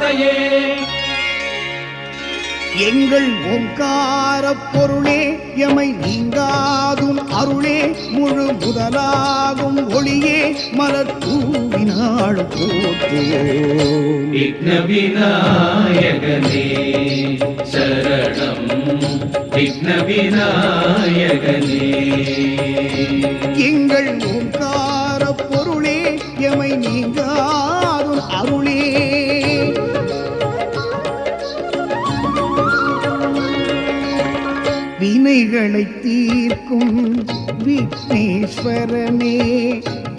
தாயே. எங்கள் ஓங்கார பொருளே எமை நீங்காதும் அருளே முழு முதலாகும் ஒளியே மலர் தூவினாள் போற்றுவோம். விக்ன விநாயகனே சரணம் விக்ன விநாயகனே. எங்கள் ஓங்கார பொருளே எமை நீங்காதும் அருளே வினைகளை தீர்க்கும் விக்னேஸ்வரனே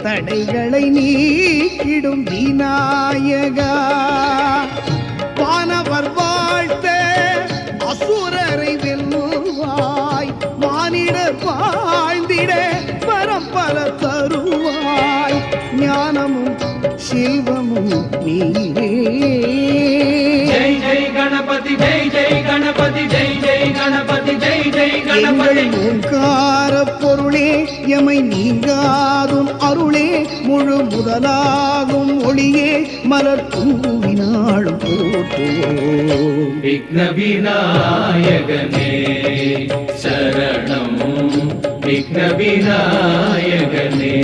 தடைகளை நீக்கிடும் விநாயகா. வானவர் வாழ்த்த அசுரரை வெல்லுவாய் மானிடர் வாழ்ந்திட பரம்பர தருவாய் ஞானமும் செல்வமும் நீரே. ஜெய் ஜெய் கணபதி ஜெய் ஜெய் கணபதி ஜெய் ஜெய் கணபதி ஜெய் ஜெய் கணபதி. ஓங்கார பொருளே எமை நீங்காதும் அருளே முழு முதலாகும் ஒளியே மலர் தூவினாள் போற்றுவோம். விக்ன விநாயகனே சரணம் விக்ன விநாயகனே.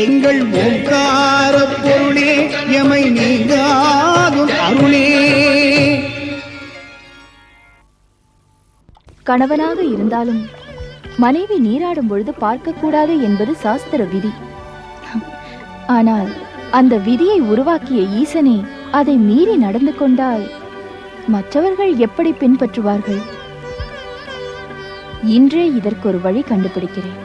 எங்கள் ஓங்கார பொருளே எமை நீங்காதும் அருளே. கணவனாக இருந்தாலும் மனைவி நீராடும் பொழுது பார்க்கக்கூடாது என்பது சாஸ்திர விதி. ஆனால் அந்த விதியை உருவாக்கிய ஈசனே அதை மீறி நடந்து கொண்டால் மற்றவர்கள் எப்படி பின்பற்றுவார்கள்? இன்றே இதற்கு ஒரு வழி கண்டுபிடிக்கிறேன்.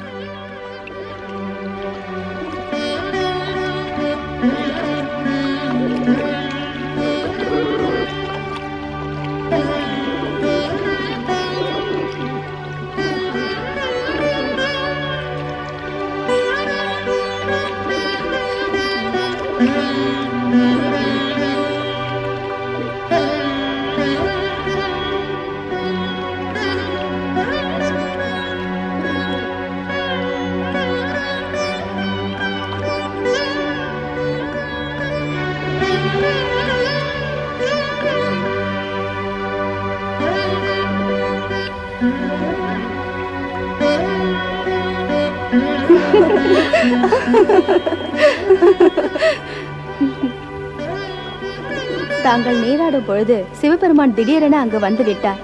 தாங்கள் நீராடும் பொழுது சிவபெருமான் திடீரென அங்கு வந்து விட்டார்.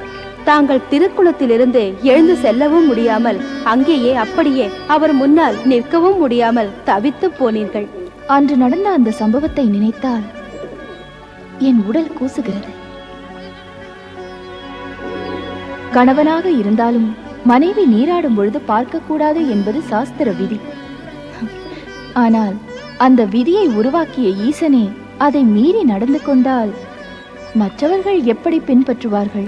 தாங்கள் திருக்குளத்திலிருந்து எழுந்து செல்லவும் முடியாமல் அங்கேயே அப்படியே அவர் முன்னால் நிற்கவும் முடியாமல் தவித்து போனீர்கள். அன்று நடந்த அந்த சம்பவத்தை நினைத்தால் என் உடல் கூசுகிறது. கணவனாக இருந்தாலும் மனைவி நீராடும் பொழுது பார்க்கக்கூடாது என்பது சாஸ்திர விதி. ஆனால் அந்த விதியை உருவாக்கிய ஈசனே அதை மீறி நடந்து கொண்டால் மற்றவர்கள் எப்படி பின்பற்றுவார்கள்?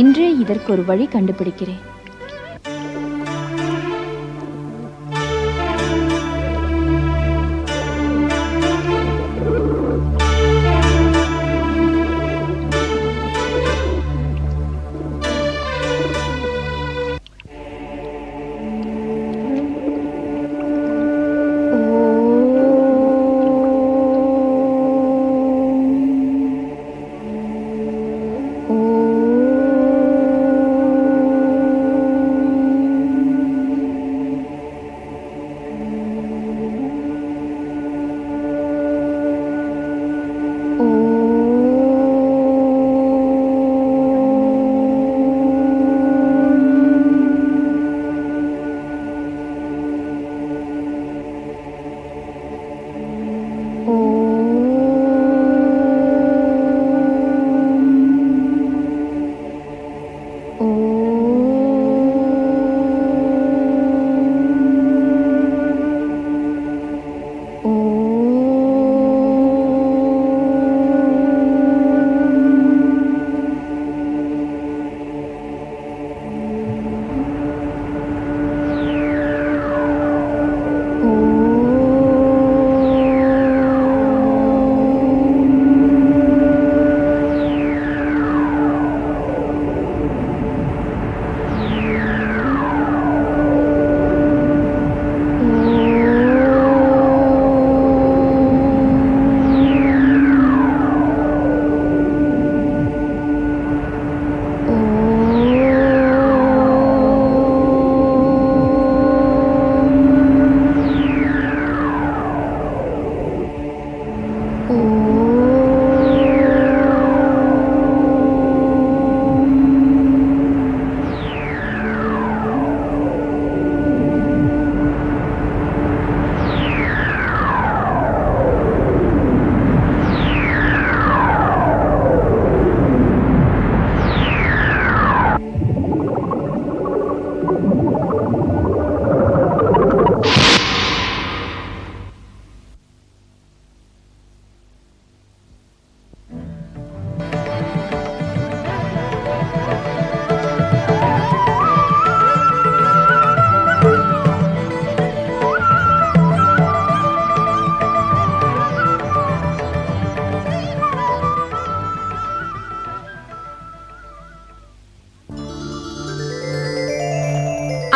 இன்றே இதற்கு ஒரு வழி கண்டுபிடிக்கிறேன்.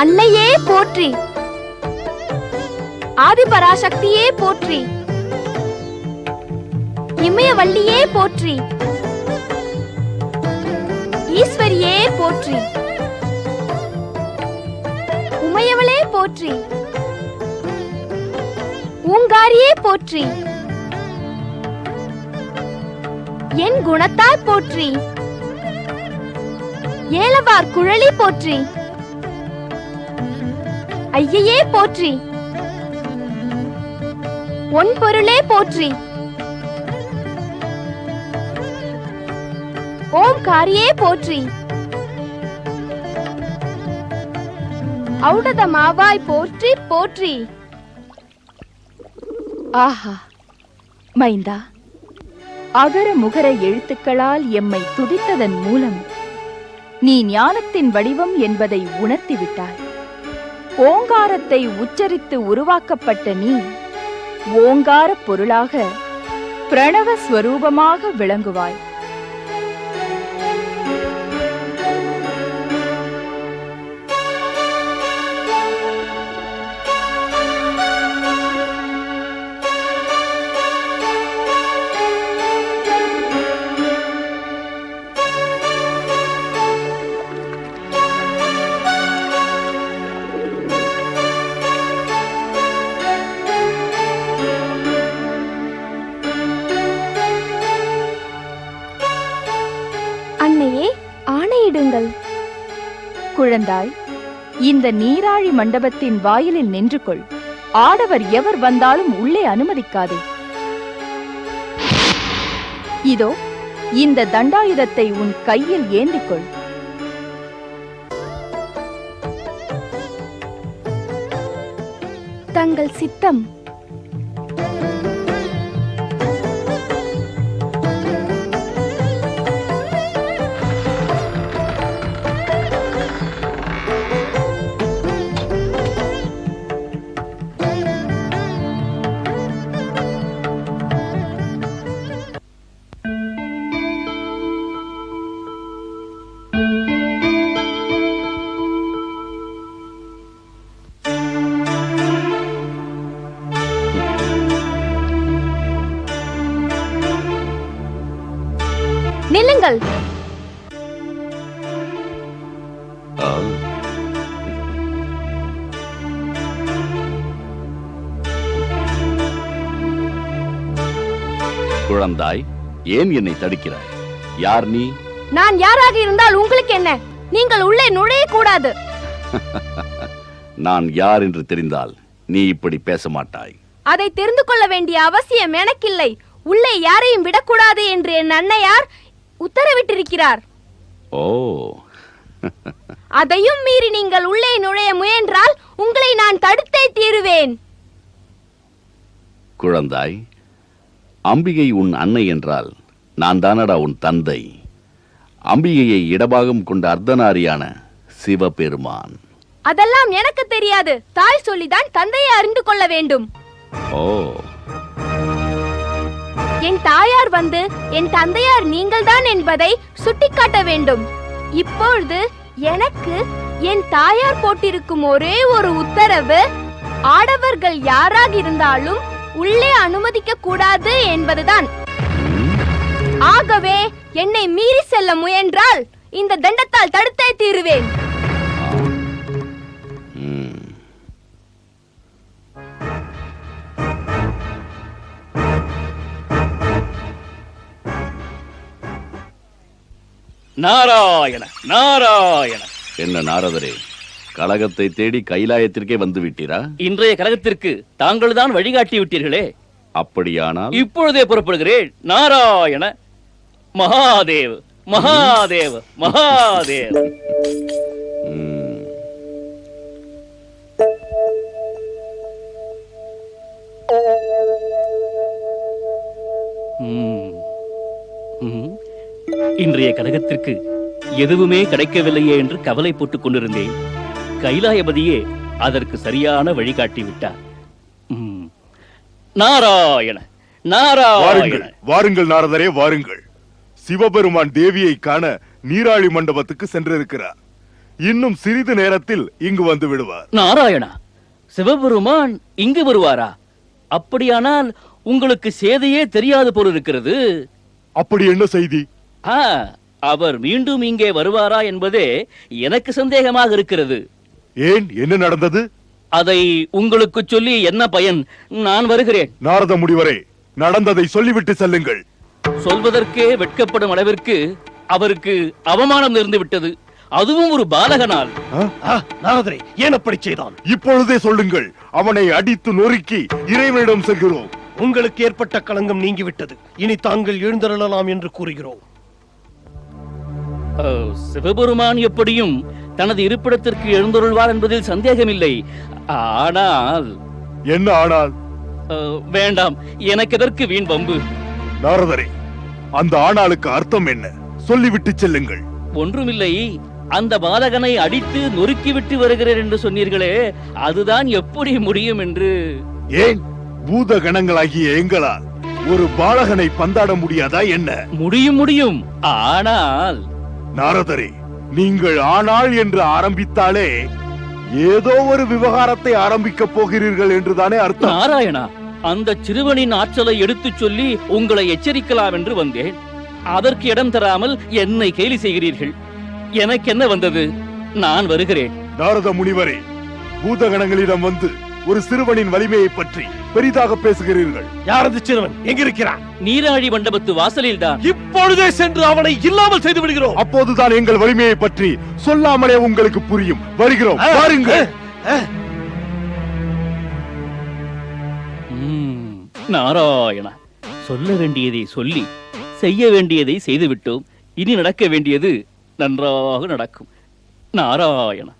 அன்னையே போற்றி, ஆதிபராசக்தியே போற்றி, இமயவல்லியே போற்றி, ஈஸ்வரியே போற்றி, உமையவளே போற்றி, ஊங்காரியே போற்றி, என் குணத்தால் போற்றி, ஏலவார் குழலி போற்றி, ஐயையே போற்றி, ஒன் பொருளே போற்றி, ஓம்காரியே போற்றி, ஔடத மாவாய் போற்றி போற்றி. ஆஹா மைந்தா, அகர முகர எழுத்துக்களால் எம்மை துதித்ததன் மூலம் நீ ஞானத்தின் வடிவம் என்பதை உணர்த்திவிட்டாய். ஓங்காரத்தை உச்சரித்து உருவாக்கப்பட்ட நீ ஓங்கார பொருளாக பிரணவ ஸ்வரூபமாக விளங்குவாய். அன்னையே, ஆணையிடுங்கள். குழந்தாய், இந்த நீராழி மண்டபத்தின் வாயிலில் நின்று கொள். ஆடவர் எவர் வந்தாலும் உள்ளே அனுமதிக்காதே. இதோ இந்த தண்டாயுதத்தை உன் கையில் ஏந்திக்கொள். தங்கள் சித்தம். நில்லுங்கள். குழந்தாய், ஏன் என்னை தடுக்கிறாய்? யார் நீ? நான் யாராக இருந்தால் உங்களுக்கு என்ன? நீங்கள் உள்ளே நுழைய கூடாது. நான் யார் என்று தெரிந்தால் நீ இப்படி பேச மாட்டாய். அதை தெரிந்து கொள்ள வேண்டிய அவசியம் எனக்கில்லை. உள்ளே யாரையும் விடக்கூடாது என்று என் அன்னையார் உத்தரவிட்டிருக்கிறார். ஓ, அதையும் மீறி நீங்கள் உள்ளே நுழைய முயன்றால் உங்களை நான் தடுத்தே தீருவேன். குழந்தாய், அம்பிகை உன் அன்னை என்றால் நான் தானடா உன் தந்தை. அம்பிகையை இடபாகம் கொண்ட அர்த்தநாரியான சிவபெருமான். அதெல்லாம் எனக்கு தெரியாது. தாய் சொல்லிதான் தந்தையை அறிந்து கொள்ள வேண்டும். ஓ, என் தாயார் வந்து என் தந்தையார் நீங்கள்தான் என்பதை சுட்டிக்காட்ட வேண்டும். இப்பொழுது எனக்கு என் தாயார் போட்டிருக்கும் ஒரே ஒரு உத்தரவு, ஆடவர்கள் யாராக இருந்தாலும் உள்ளே அனுமதிக்க கூடாது என்பதுதான். ஆகவே என்னை மீறி செல்ல முயன்றால் இந்த தண்டத்தால் தடுத்தே தீருவேன். நாராயண நாராயண. என்ன நாரதரே, கலகத்தை தேடி கைலாயத்திற்கே வந்து விட்டீரா? இன்றைய கலகத்திற்கு தாங்கள் தான் வழிகாட்டி விட்டீர்களே. அப்படியானால் இப்பொழுதே புறப்படுகிறேன். நாராயண மகாதேவ் மகாதேவ் மகாதேவ். இன்றைய கலகத்திற்கு எதுவுமே கிடைக்கவில்லையே என்று கவலை போட்டுக் கொண்டிருந்தேன். கைலாயபதியே அதற்கு சரியான வழிகாட்டி விட்டார். நாராயண நாராயண. வாருங்கள் நாரதரே, வாருங்கள். சிவபெருமான் தேவியை காண நீராழி மண்டபத்துக்கு சென்றிருக்கிறார். இன்னும் சிறிது நேரத்தில் இங்கு வந்து விடுவார். நாராயணா, சிவபெருமான் இங்கு வருவாரா? அப்படியானால் உங்களுக்கு சேதையே தெரியாது போல இருக்கிறது. அப்படி என்ன செய்தி? அவர் மீண்டும் இங்கே வருவாரா என்பதே எனக்கு சந்தேகமாக இருக்கிறது. ஏன், என்ன நடந்தது? அதை உங்களுக்கு சொல்லி என்ன பயன்? நான் வருகிறேன். நாரத முனிவரே, நடந்ததை சொல்லிவிட்டு செல்லுங்கள். சொல்வதற்கே வெட்கப்படும் அளவிற்கு அவருக்கு அவமானம் நேர்ந்து விட்டது, அதுவும் ஒரு பாலகனால். நாரதரே, ஏன் அப்படி செய்தான்? இப்பொழுதே சொல்லுங்கள். அவனை அடித்து நொறுக்கி இறைவனிடம் செல்கிறோம். உங்களுக்கு ஏற்பட்ட களங்கம் நீங்கிவிட்டது. இனி தாங்கள் எழுந்தருளலாம் என்று கூறுகிறோம். சிவபெருமான் எப்படியும் தனது இருப்பிடத்திற்கு எழுந்தருள்வார் என்பதில் சந்தேகமில்லை. ஆனால் என்ன ஆனால்? வேண்டாம், எனக்கு எதற்கு வீண் வம்பு? நாரதரே, அந்த ஆனாளுக்கு அர்த்தம் என்ன? சொல்லிவிட்டு செல்லுங்கள். ஒன்றுமில்லை, அந்த பாலகனை அடித்து நொறுக்கிவிட்டு வருகிறேன் என்று சொன்னீர்களே, அதுதான் எப்படி முடியும் என்று. ஏன், பூத கணங்களாகிய எங்களால் ஒரு பாலகனை பந்தாட முடியாதா என்ன? முடியும் முடியும். ஆனால் நாரதரே, நீங்கள் ஆனால் என்று ஆரம்பித்தாலே ஏதோ ஒரு விவகாரத்தை ஆரம்பிக்க போகிறீர்கள் என்றுதானே அர்த்தம். நாராயணா, அந்த சிறுவனின் ஆற்றலை எடுத்துச் சொல்லி உங்களை எச்சரிக்கலாம் என்று வந்தேன். அதற்கு இடம் தராமல் என்னை கேலி செய்கிறீர்கள். எனக்கு என்ன வந்தது? நான் வருகிறேன். நாரத முனிவரே, பூதகணங்களிடம் வந்து ஒரு சிறுவனின் வலிமையை பற்றி பெரிதாக பேசுகிறீர்கள். யார் அந்த சிறுவன்? எங்கிருக்கிறான்? நீராழி மண்டபத்து வாசலில் தான். இப்பொழுதே சென்று அவனை இல்லாமல் செய்து விடுகிறோம். அப்போதுதான் எங்கள் வலிமையை பற்றி சொல்லாமலே உங்களுக்கு புரியும். வருகிறோம், பாருங்கள். நாராயணா, சொல்ல வேண்டியதை சொல்லி செய்ய வேண்டியதை செய்துவிட்டோம். இனி நடக்க வேண்டியது நன்றாக நடக்கும். நாராயணா.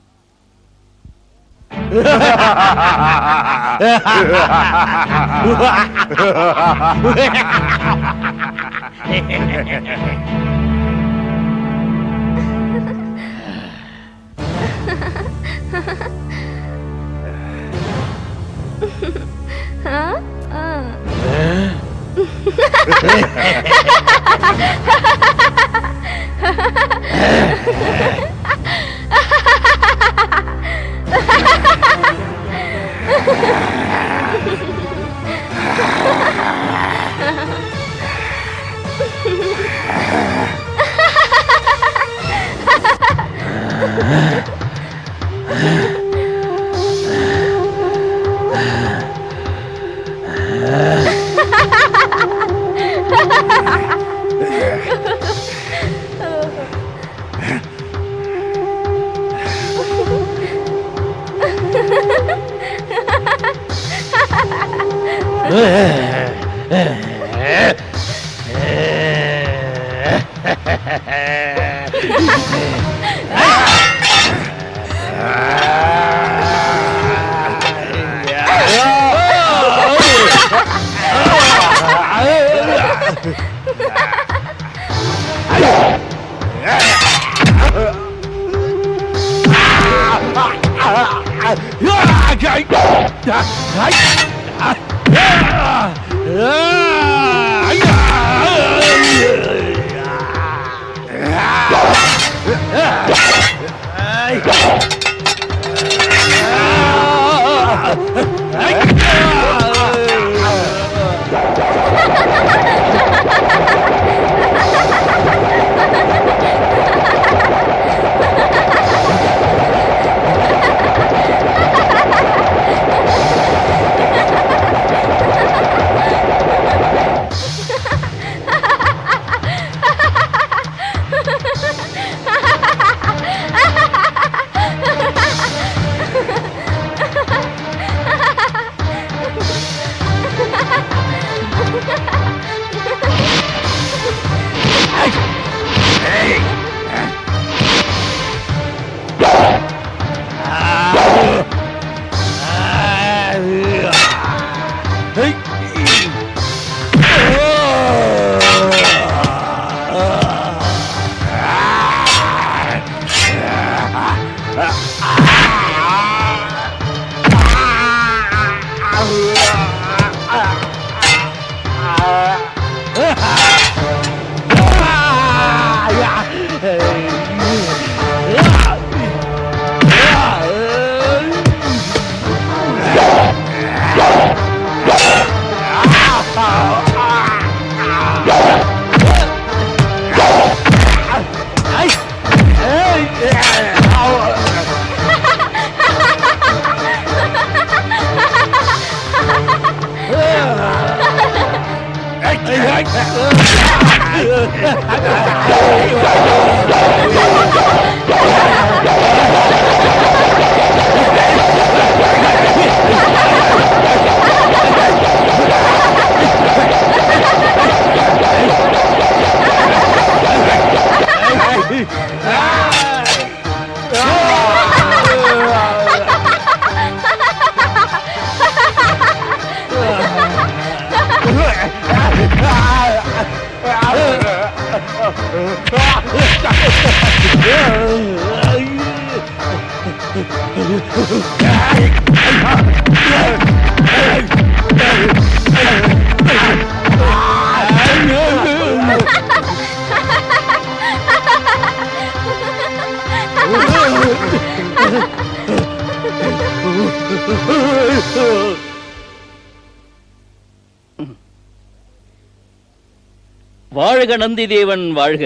வாழ்க நந்திதேவன் வாழ்க.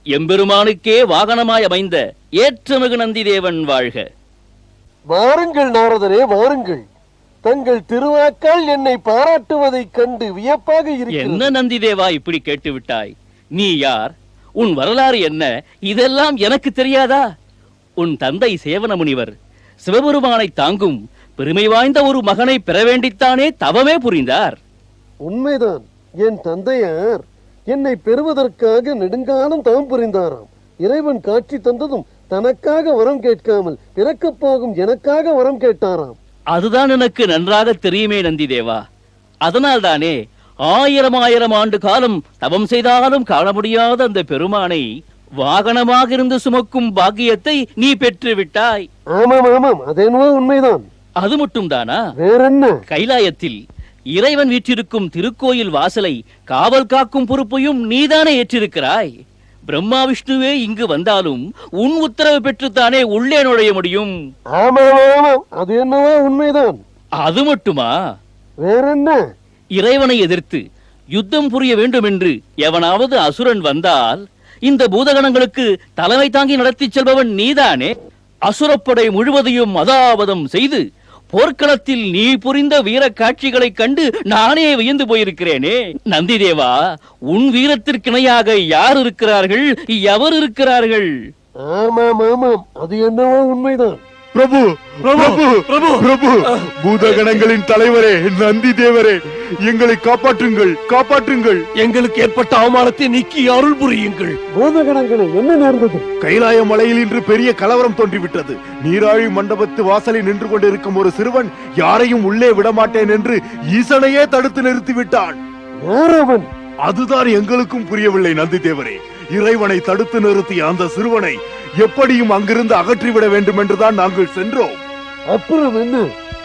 எம்பெருமானுக்கே வாகனமாய் அமைந்த ஏற்றமிகு நந்திதேவன் வாழ்க. வாருங்கள் நாரதரே, வாருங்கள். தங்கள் திருவாக்கால் என்னை பாராட்டுவதைக் கண்டு வியப்பாக இருக்கிறது. என்ன நந்திதேவா இப்படி கேட்டு விட்டாய்? நீ யார்? உன் வரலாறு என்ன? இதெல்லாம் எனக்கு தெரியாதா? உன் தந்தை சேவன முனிவர் சிவபெருமானை தாங்கும் பெருமை வாய்ந்த ஒரு மகனை பெற வேண்டித்தானே தவமே புரிந்தார். உண்மைதான். என் தந்தையார் என்னை பெறுவதற்காக நெடுங்காலம் தவம் புரிந்தாராம். இறைவன் காட்சி தந்ததும் தனக்காக வரம் கேட்காமல் பிறக்கப் போகும் எனக்காக வரம் கேட்டாராம். அதுதான் எனக்கு நன்றாக தெரியுமே நந்திதேவா. அதனால் தானே 1000 ஆண்டு காலம் தவம் செய்தாலும் காண முடியாத அந்த பெருமானை வாகனமாக இருந்து சுமக்கும் பாக்கியத்தை நீ பெற்று விட்டாய். ஆமாம் ஆமாம், அதேனோ உண்மைதான். அது மட்டும் தானா? வேறென்ன? கைலாயத்தில் இறைவன் வீற்றிருக்கும் திருக்கோயில் வாசலை காவல் காக்கும் பொறுப்பையும் நீதானே ஏற்றிருக்கிறாய். பிரம்மா விஷ்ணுவே இங்கு வந்தாலும் உன் உத்தரவு பெற்றுத்தானே உள்ளே நுழைய முடியும். ஆமாம் ஆமாம், அது என்னவோ உண்மைதான். அது மட்டுமா? வேறென்ன? இறைவனை எதிர்த்து யுத்தம் புரிய வேண்டும் என்று எவனாவது அசுரன் வந்தால் இந்த பூதகணங்களுக்கு தலைமை தாங்கி நடத்தி செல்பவன் நீதானே. அசுரப்படை முழுவதையும் அதாவதம் செய்து போர்க்களத்தில் நீ புரிந்த வீர காட்சிகளை கண்டு நானே வியந்து போயிருக்கிறேனே. நந்திதேவா, உன் வீரத்திற்கிணையாக யார் இருக்கிறார்கள்? எவர் இருக்கிறார்கள்? ஆமாம் ஆமாம், அது என்னவோ உண்மைதான். பிரபு பிரபு பிரபு பிரபு, பூதகணங்களின் தலைவரே, நந்தி தேவரே, எங்களை காப்பாற்றுங்கள், காப்பாற்றுங்கள். எங்களுக்கு ஏற்பட்ட அவமானத்தை நீக்கி அருள் புரியுங்கள். பூதகணங்களே, என்ன நேர்ந்தது? கைலாய மலையில் இன்று பெரிய கலவரம் தோன்றிவிட்டது. நீராழி மண்டபத்து வாசலில் நின்று கொண்டிருக்கும் ஒரு சிறுவன் யாரையும் உள்ளே விடமாட்டேன் என்று ஈசனையே தடுத்து நிறுத்திவிட்டான். யாரவன்? அதுதான் எங்களுக்கும் புரியவில்லை நந்தி தேவரே. இறைவனை தடுத்து நிறுத்திய அந்த சிறுவனை எப்படியும் அங்கிருந்து அகற்றிவிட வேண்டும் என்றுதான் நாங்கள் சென்றோம். அப்புறம் என்ன?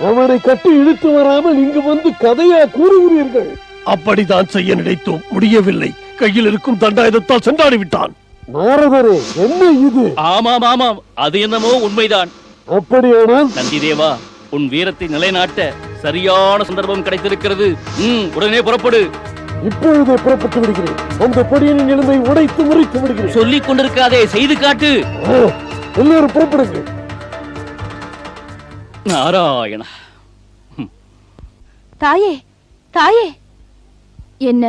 அவனை கட்டி இழுத்து வராமல் இங்கு வந்து கதையா கூறுகிறீர்கள்? அப்படித்தான் செய்ய நினைத்தோம், முடியவில்லை. கையில் இருக்கும் தண்டாயுதத்தால் சென்றாடி விட்டான். நாரதரே, என்ன இது? ஆமாம் ஆமாம், அது என்னமோ உண்மைதான். அப்படியானால் நந்திதேவா, உன் வீரத்தை நிலைநாட்ட சரியான சந்தர்ப்பம் கிடைத்திருக்கிறது. உடனே புறப்படு. இப்பொழுதே புறப்பட்டு விடுகிறேன். அந்த பொடியின் எலும்பை உடைத்து முறித்து விடுகிறேன். சொல்லிக் கொண்டிருக்காதே, செய்து காட்டு. எல்லாரும் புறப்படுங்கள். நாராயண. தாயே, தாயே, என்ன?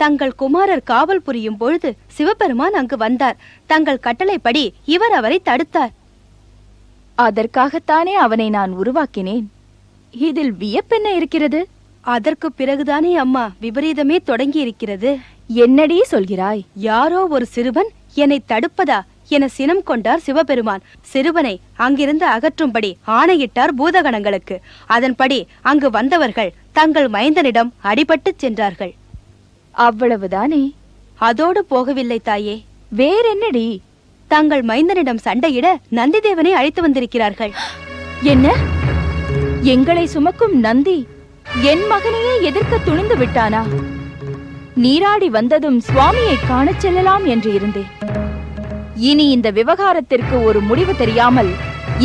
தங்கள் குமாரர் காவல் புரியும் பொழுது சிவபெருமான் அங்கு வந்தார். தங்கள் கட்டளைப்படி இவர் அவரை தடுத்தார். அதற்காகத்தானே அவனை நான் உருவாக்கினேன். இதில் வியப்பென்ன இருக்கிறது? அதற்கு பிறகுதானே அம்மா விபரீதமே தொடங்கி இருக்கிறது. என்னடி சொல்கிறாய்? யாரோ ஒரு சிறுவன் என்னை தடுப்பதா என சினம் கொண்டார் சிவபெருமான். சிறுவனை அங்கிருந்து அகற்றும்படி ஆணையிட்டார் பூதகணங்களுக்கு. அதன்படி அங்கு வந்தவர்கள் தங்கள் மைந்தனிடம் அடிபட்டு சென்றார்கள். அவ்வளவுதானே? அதோடு போகவில்லை தாயே. வேறென்னடி? தங்கள் மைந்தனிடம் சண்டையிட நந்திதேவனை அழைத்து வந்திருக்கிறார்கள். என்ன? எங்களை சுமக்கும் நந்தி என் மகனையே எதிர்க்க துணிந்து விட்டானா? நீராடி வந்ததும் சுவாமியை காணச் செல்லலாம் என்று இருந்தேன். இனி இந்த விவகாரத்திற்கு ஒரு முடிவு தெரியாமல்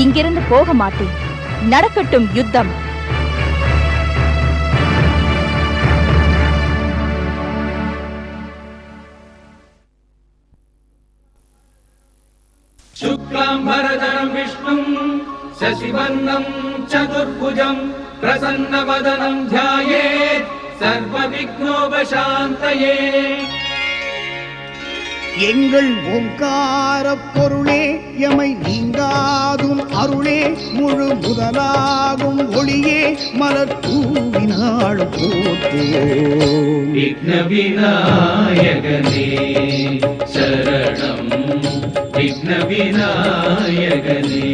இங்கிருந்து போக மாட்டேன். நடக்கட்டும் யுத்தம். शुक्लाम्बरधरं विष्णुं शशिवर्णं चतुर्भुजं प्रसन्नवदनं ध्यायेत् सर्वविघ्नोपशान्तये। எங்கள் ஓங்கார பொருளே எமை நீங்காதும் அருளே முழு முதலாகும் ஒளியே மலர் தூவினாள் போற்றுவோம். விக்ன விநாயகனே சரணம் விக்ன விநாயகனே.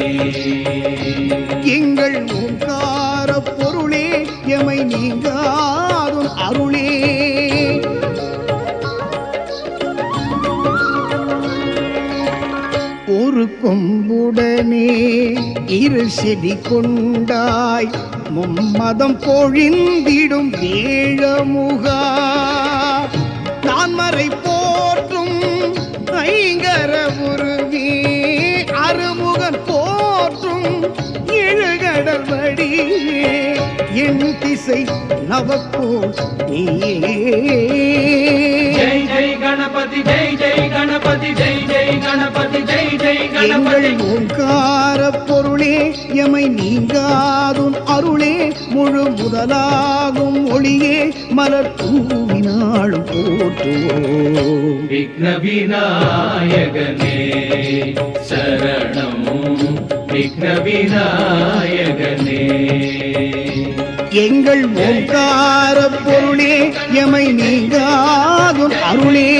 எங்கள் ஓங்கார பொருளே எமை நீங்காதும் அருளே. ஒரு கொம்புடனே இரு செடி கொண்டாய் மும்மதம் பொழிந்திடும் வேழமுகா. நான் மறை போற்றும் ஐங்கர உருவே அருமுகன் போற்றும் எழுகடல் வடிவே என் திசை நவக்கோள் நீயே. ஜெய் ஜெய் கணபதி ஜெய் ஜெய் கணபதி ஜெய் ஜெய் கணபதி ஜெய் ஜெய் எங்கள் கணபதி. ஓங்கார பொருளே எமை நீங்காதும் அருளே முழு முதலாகும் ஒளியே மலர் தூவினாளும் போற்றுவோம். விக்ன விநாயகனே சரணம் விக்ன விநாயகனே. எங்கள் ஓங்கார பொருளே எமை நீங்காதும் அருளே.